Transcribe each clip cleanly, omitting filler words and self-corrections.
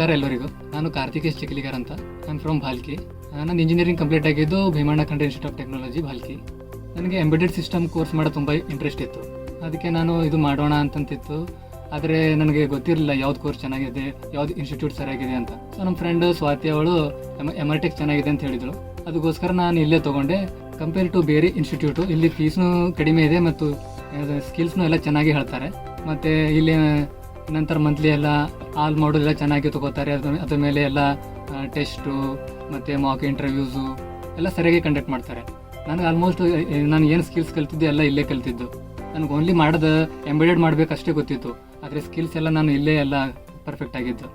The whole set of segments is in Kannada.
ನಮಸ್ಕಾರ ಎಲ್ಲರಿಗೂ. ನಾನು ಕಾರ್ತಿಕೇಶ್ ಚಿಕ್ಲಿಗರ್ ಅಂತ. I am from Bhalki. ನನ್ನ ಇಂಜಿನಿಯರಿಂಗ್ ಕಂಪ್ಲೀಟ್ ಆಗಿದ್ದು Bheemanna Khandre institute of technology Bhalki. ನನಗೆ ಎಂಬೆಡೆಡ್ ಸಿಸ್ಟಮ್ ಕೋರ್ಸ್ ಮಾಡೋದು ತುಂಬ ಇಂಟ್ರೆಸ್ಟ್ ಇತ್ತು. ಅದಕ್ಕೆ ನಾನು ಇದು ಮಾಡೋಣ ಅಂತಂತಿತ್ತು. ಆದರೆ ನನಗೆ ಗೊತ್ತಿರಲಿಲ್ಲ ಯಾವ್ದು ಕೋರ್ಸ್ ಚೆನ್ನಾಗಿದೆ, ಯಾವ್ದು ಇನ್ಸ್ಟಿಟ್ಯೂಟ್ ಸರಿಯಾಗಿದೆ ಅಂತ. ಸೊ ನಮ್ಮ ಫ್ರೆಂಡ್ ಸ್ವಾತಿ ಅವಳು MRTech ಚೆನ್ನಾಗಿದೆ ಅಂತ ಹೇಳಿದಳು. ಅದಕ್ಕೋಸ್ಕರ ನಾನು ಇಲ್ಲೇ ತೊಗೊಂಡೆ. ಕಂಪೇರ್ ಟು ಬೇರೆ ಇನ್ಸ್ಟಿಟ್ಯೂಟು ಇಲ್ಲಿ ಫೀಸ್ನು ಕಡಿಮೆ ಇದೆ ಮತ್ತು ಸ್ಕಿಲ್ಸ್ನು ಎಲ್ಲ ಚೆನ್ನಾಗಿ ಹೇಳ್ತಾರೆ. ಮತ್ತು ಇಲ್ಲಿ ನಂತರ ಮಂತ್ಲಿ ಎಲ್ಲ ಆಲ್ ಮಾಡೋದು ಎಲ್ಲ ಚೆನ್ನಾಗಿ ತೊಗೋತಾರೆ. ಅದ್ರ ಮೇಲೆ ಎಲ್ಲ ಟೆಸ್ಟು ಮತ್ತು ಮಾಕ್ ಇಂಟರ್ವ್ಯೂಸು ಎಲ್ಲ ಸರಿಯಾಗಿ ಕಂಡಕ್ಟ್ ಮಾಡ್ತಾರೆ. ನನಗೆ ಆಲ್ಮೋಸ್ಟ್ ನಾನು ಏನು ಸ್ಕಿಲ್ಸ್ ಕಲ್ತಿದ್ದೆ ಎಲ್ಲ ಇಲ್ಲೇ ಕಲ್ತಿದ್ದು. ನನಗೆ ಓನ್ಲಿ ಮಾಡೋದು ಎಂಬೆಡೆಡ್ ಮಾಡಬೇಕಷ್ಟೇ ಗೊತ್ತಿತ್ತು. ಆದರೆ ಸ್ಕಿಲ್ಸ್ ಎಲ್ಲ ನಾನು ಇಲ್ಲೇ ಎಲ್ಲ ಪರ್ಫೆಕ್ಟ್ ಆಗಿದ್ದು.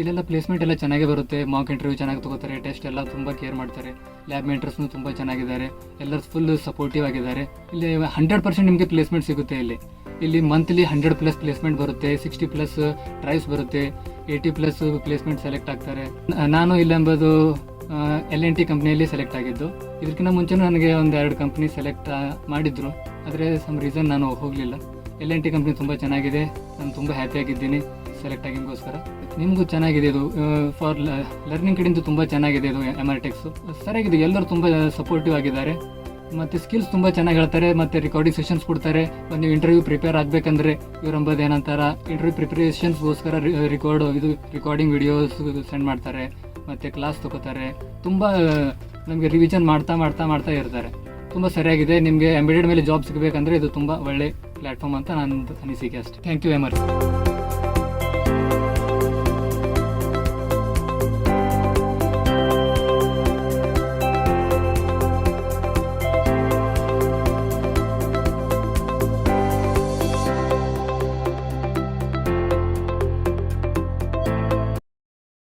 ಇಲ್ಲೆಲ್ಲ ಪ್ಲೇಸ್ಮೆಂಟ್ ಎಲ್ಲ ಚೆನ್ನಾಗೇ ಬರುತ್ತೆ. ಮಾಕ್ ಇಂಟರ್ವ್ಯೂ ಚೆನ್ನಾಗಿ ತೊಗೋತಾರೆ. ಟೆಸ್ಟ್ ಎಲ್ಲ ತುಂಬ ಕೇರ್ ಮಾಡ್ತಾರೆ. ಲ್ಯಾಬ್ ಮೇಂಟರ್ಸ್ನು ತುಂಬ ಚೆನ್ನಾಗಿದ್ದಾರೆ. ಎಲ್ಲರೂ ಫುಲ್ ಸಪೋರ್ಟಿವ್ ಆಗಿದ್ದಾರೆ. ಇಲ್ಲಿ 100% ನಿಮಗೆ ಪ್ಲೇಸ್ಮೆಂಟ್ ಸಿಗುತ್ತೆ. ಇಲ್ಲಿ ಮಂತ್ಲಿ 100+ ಪ್ಲೇಸ್ಮೆಂಟ್ ಬರುತ್ತೆ. 60+ ಟ್ರೈವ್ಸ್ ಬರುತ್ತೆ. 80+ ಪ್ಲೇಸ್ಮೆಂಟ್ ಸೆಲೆಕ್ಟ್ ಆಗ್ತಾರೆ. ನಾನು ಇಲ್ಲೆಂಬುದು L&T ಕಂಪ್ನಿಯಲ್ಲಿ ಸೆಲೆಕ್ಟ್ ಆಗಿದ್ದು. ಇದಕ್ಕಿಂತ ಮುಂಚೆನೂ ನನಗೆ ಒಂದು 2 ಕಂಪ್ನಿ ಸೆಲೆಕ್ಟ್ ಮಾಡಿದ್ರು. ಆದರೆ ಸಮ್ ರೀಸನ್ ನಾನು ಹೋಗಲಿಲ್ಲ. L&T ಕಂಪ್ನಿ ತುಂಬ ಚೆನ್ನಾಗಿದೆ. ನಾನು ತುಂಬ ಹ್ಯಾಪಿಯಾಗಿದ್ದೀನಿ ಸೆಲೆಕ್ಟ್ ಆಗಿಗೋಸ್ಕರ. ನಿಮಗೂ ಚೆನ್ನಾಗಿದೆ ಇದು. ಫಾರ್ ಲರ್ನಿಂಗ್ ಕಡೆಯಿಂದ ತುಂಬ ಚೆನ್ನಾಗಿದೆ ಇದು MRTech ಸರಿಯಾಗಿದೆ. ಎಲ್ಲರೂ ತುಂಬ ಸಪೋರ್ಟಿವ್ ಆಗಿದ್ದಾರೆ. ಮತ್ತು ಸ್ಕಿಲ್ಸ್ ತುಂಬ ಚೆನ್ನಾಗಿ ಹೇಳ್ತಾರೆ. ಮತ್ತು ರೆಕಾರ್ಡಿಂಗ್ ಸೆಷನ್ಸ್ ಕೊಡ್ತಾರೆ. ನೀವು ಇಂಟರ್ವ್ಯೂ ಪ್ರಿಪೇರ್ ಆಗಬೇಕಂದ್ರೆ ಇವರಂಬೋದು ಏನಂತಾರ ಇಂಟರ್ವ್ಯೂ ಪ್ರಿಪರೇಷನ್ಸ್ಗೋಸ್ಕರ ರೆಕಾರ್ಡಿಂಗ್ ವಿಡಿಯೋಸ್ ಸೆಂಡ್ ಮಾಡ್ತಾರೆ. ಮತ್ತು ಕ್ಲಾಸ್ ತೊಗೋತಾರೆ. ತುಂಬ ನಮಗೆ ರಿವಿಷನ್ ಮಾಡ್ತಾ ಇರ್ತಾರೆ. ತುಂಬ ಸರಿಯಾಗಿದೆ. ನಿಮಗೆ ಎಂಬೆಡೆಡ್ ಮೇಲೆ ಜಾಬ್ ಸಿಗಬೇಕಂದ್ರೆ ಇದು ತುಂಬ ಒಳ್ಳೆ ಪ್ಲ್ಯಾಟ್ಫಾರ್ಮ್ ಅಂತ ನನ್ನ ಅನಿಸಿಕೆ ಅಷ್ಟೇ. Thank you MRTech.